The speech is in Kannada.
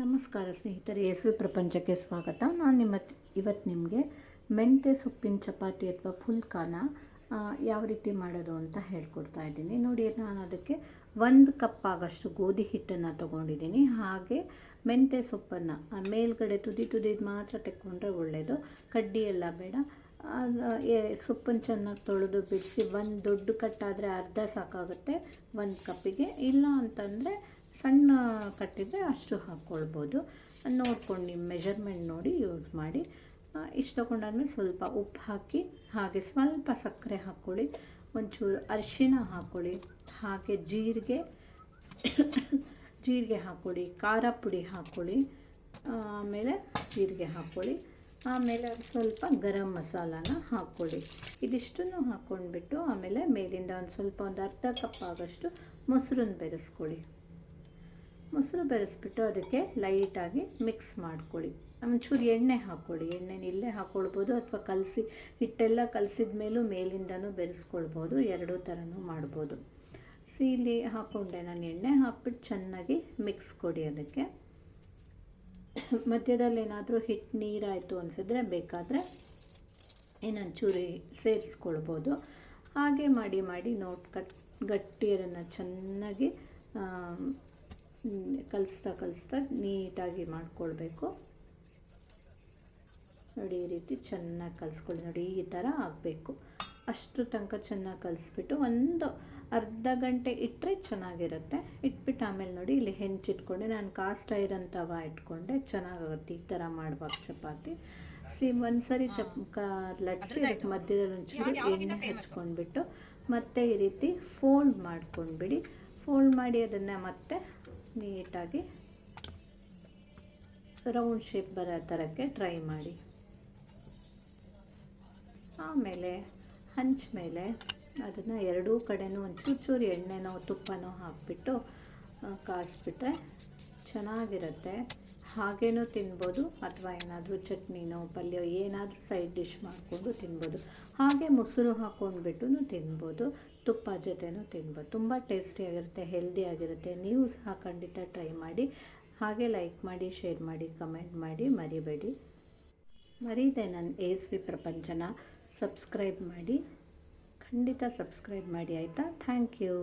ನಮಸ್ಕಾರ ಸ್ನೇಹಿತರೆ, ಯಶಸ್ವಿ ಪ್ರಪಂಚಕ್ಕೆ ಸ್ವಾಗತ. ನಾನು ಇವತ್ತು ನಿಮಗೆ ಮೆಂತ್ಯ ಸೊಪ್ಪಿನ ಚಪಾತಿ ಅಥವಾ ಫುಲ್ಕಾನ ಯಾವ ರೀತಿ ಮಾಡೋದು ಅಂತ ಹೇಳ್ಕೊಡ್ತಾ ಇದ್ದೀನಿ. ನೋಡಿ, ನಾನು ಅದಕ್ಕೆ 1 ಕಪ್ ಆಗೋಷ್ಟು ಗೋಧಿ ಹಿಟ್ಟನ್ನು ತೊಗೊಂಡಿದ್ದೀನಿ. ಹಾಗೆ ಮೆಂತ್ಯ ಸೊಪ್ಪನ್ನು ಮೇಲ್ಗಡೆ ತುದಿದು ಮಾತ್ರ ತೆಕ್ಕೊಂಡ್ರೆ ಒಳ್ಳೆಯದು, ಕಡ್ಡಿ ಎಲ್ಲ ಬೇಡ. ಸೊಪ್ಪನ್ನು ಚೆನ್ನಾಗಿ ತೊಳೆದು ಬಿಡಿಸಿ, ಒಂದು ದೊಡ್ಡ ಕಟ್ಟಾದರೆ ಅರ್ಧ ಸಾಕಾಗುತ್ತೆ 1 ಕಪ್ಪಿಗೆ. ಇಲ್ಲ ಅಂತಂದರೆ ಸಣ್ಣ ಕಟ್ಟಿದರೆ ಅಷ್ಟು ಹಾಕ್ಕೊಳ್ಬೋದು. ನೋಡ್ಕೊಂಡು ನಿಮ್ಮ ಮೆಜರ್ಮೆಂಟ್ ನೋಡಿ ಯೂಸ್ ಮಾಡಿ. ಇಷ್ಟು ತೊಗೊಂಡಾದ್ಮೇಲೆ ಸ್ವಲ್ಪ ಉಪ್ಪು ಹಾಕಿ, ಹಾಗೆ ಸ್ವಲ್ಪ ಸಕ್ಕರೆ ಹಾಕ್ಕೊಳ್ಳಿ, ಒಂಚೂರು ಅರಿಶಿಣ ಹಾಕ್ಕೊಳ್ಳಿ, ಹಾಗೆ ಜೀರಿಗೆ ಹಾಕ್ಕೊಳ್ಳಿ, ಖಾರ ಪುಡಿ ಹಾಕ್ಕೊಳ್ಳಿ, ಆಮೇಲೆ ಜೀರಿಗೆ ಹಾಕ್ಕೊಳ್ಳಿ, ಆಮೇಲೆ ಸ್ವಲ್ಪ ಗರಂ ಮಸಾಲಾನ ಹಾಕ್ಕೊಳ್ಳಿ. ಇದಿಷ್ಟನ್ನು ಹಾಕ್ಕೊಂಡ್ಬಿಟ್ಟು ಆಮೇಲೆ ಮೇಲಿಂದ ಒಂದು ಅರ್ಧ ಕಪ್ ಆಗೋಷ್ಟು ಮೊಸರನ್ನ ಬೆರೆಸ್ಕೊಳ್ಳಿ. ಮೊಸರು ಬೆರೆಸ್ಬಿಟ್ಟು ಅದಕ್ಕೆ ಲೈಟಾಗಿ ಮಿಕ್ಸ್ ಮಾಡ್ಕೊಳ್ಳಿ. ಒಂಚೂರು ಎಣ್ಣೆ ಹಾಕ್ಕೊಳ್ಳಿ. ಎಣ್ಣೆನ ಇಲ್ಲೇ ಹಾಕ್ಕೊಳ್ಬೋದು ಅಥವಾ ಹಿಟ್ಟೆಲ್ಲ ಕಲಸಿದ ಮೇಲೂ ಮೇಲಿಂದನೂ ಬೆರೆಸ್ಕೊಳ್ಬೋದು. ಎರಡೂ ಥರನೂ ಮಾಡ್ಬೋದು. ಇಲ್ಲಿ ಹಾಕ್ಕೊಂಡೆ ನಾನು ಎಣ್ಣೆ ಹಾಕ್ಬಿಟ್ಟು ಚೆನ್ನಾಗಿ ಮಿಕ್ಸ್ ಕೊಡಿ. ಅದಕ್ಕೆ ಮಧ್ಯದಲ್ಲಿ ಏನಾದರೂ ಹಿಟ್ಟು ನೀರಾಯಿತು ಅನಿಸಿದ್ರೆ ಬೇಕಾದರೆ ಇನ್ನೊಂಚೂರಿ ಸೇರಿಸ್ಕೊಳ್ಬೋದು. ಹಾಗೆ ಮಾಡಿ ಗಟ್ಟಿ ಅದನ್ನು ಚೆನ್ನಾಗಿ ಕಲಿಸ್ತಾ ನೀಟಾಗಿ ಮಾಡ್ಕೊಳ್ಬೇಕು. ನೋಡಿ, ಈ ರೀತಿ ಚೆನ್ನಾಗಿ ಕಲಿಸ್ಕೊಳ್ಳಿ. ನೋಡಿ, ಈ ಥರ ಆಗಬೇಕು. ಅಷ್ಟು ತನಕ ಚೆನ್ನಾಗಿ ಕಲಿಸ್ಬಿಟ್ಟು ಒಂದು ಅರ್ಧ ಗಂಟೆ ಇಟ್ಟರೆ ಚೆನ್ನಾಗಿರುತ್ತೆ. ಇಟ್ಬಿಟ್ಟು ಆಮೇಲೆ ನೋಡಿ, ಇಲ್ಲಿ ಹೆಂಚಿಟ್ಕೊಂಡೆ ನಾನು ಕಾಸ್ಟ್ ಐರನ್ ತವ ಇಟ್ಕೊಂಡೆ. ಚೆನ್ನಾಗಾಗುತ್ತೆ ಈ ಥರ ಮಾಡುವಾಗ ಚಪಾತಿ. ಒಂದ್ಸರಿ ಲಟ್ಸಿ ಅದಕ್ಕೆ ಮಧ್ಯದಲ್ಲಿ ಒಂಚೂರು ಎಣ್ಣೆ ಹಚ್ಕೊಂಡ್ಬಿಟ್ಟು ಮತ್ತೆ ಈ ರೀತಿ ಫೋಲ್ಡ್ ಮಾಡ್ಕೊಂಡ್ಬಿಡಿ. ಫೋಲ್ಡ್ ಮಾಡಿ ಅದನ್ನು ಮತ್ತೆ ನೀಟಾಗಿ ರೌಂಡ್ ಶೇಪ್ ಬರೋ ಥರಕ್ಕೆ ಟ್ರೈ ಮಾಡಿ. ಆಮೇಲೆ ಹಂಚ ಮೇಲೆ ಅದನ್ನು ಎರಡೂ ಕಡೆನೂ ಒಂಚೂರು ಎಣ್ಣೆನೋ ತುಪ್ಪನೋ ಹಾಕಿಬಿಟ್ಟು ಕಾಯಿಸ್ಬಿಟ್ರೆ ಚೆನ್ನಾಗಿರುತ್ತೆ. ಹಾಗೇನೂ ತಿನ್ಬೋದು, ಅಥವಾ ಏನಾದರೂ ಚಟ್ನಿನೋ ಪಲ್ಯ ಏನಾದರೂ ಸೈಡ್ ಡಿಶ್ ಮಾಡಿಕೊಂಡು ತಿನ್ಬೋದು. ಹಾಗೆ ಮೊಸರು ಹಾಕ್ಕೊಂಡ್ಬಿಟ್ಟು ತಿನ್ಬೋದು, ತುಪ್ಪ ಜೊತೆನೂ ತಿನ್ಬೋದು. ತುಂಬ ಟೇಸ್ಟಿಯಾಗಿರುತ್ತೆ, ಹೆಲ್ದಿಯಾಗಿರುತ್ತೆ. ನೀವು ಸಹ ಖಂಡಿತ ಟ್ರೈ ಮಾಡಿ. ಹಾಗೆ ಲೈಕ್ ಮಾಡಿ, ಶೇರ್ ಮಾಡಿ, ಕಮೆಂಟ್ ಮಾಡಿ ಮರಿಬೇಡಿ. ಮರೀದೆ ನನ್ನ ಯಶಸ್ವಿ ಪ್ರಪಂಚನ ಸಬ್ಸ್ಕ್ರೈಬ್ ಮಾಡಿ. ಖಂಡಿತ ಸಬ್ಸ್ಕ್ರೈಬ್ ಮಾಡಿ, ಆಯಿತಾ? Thank you.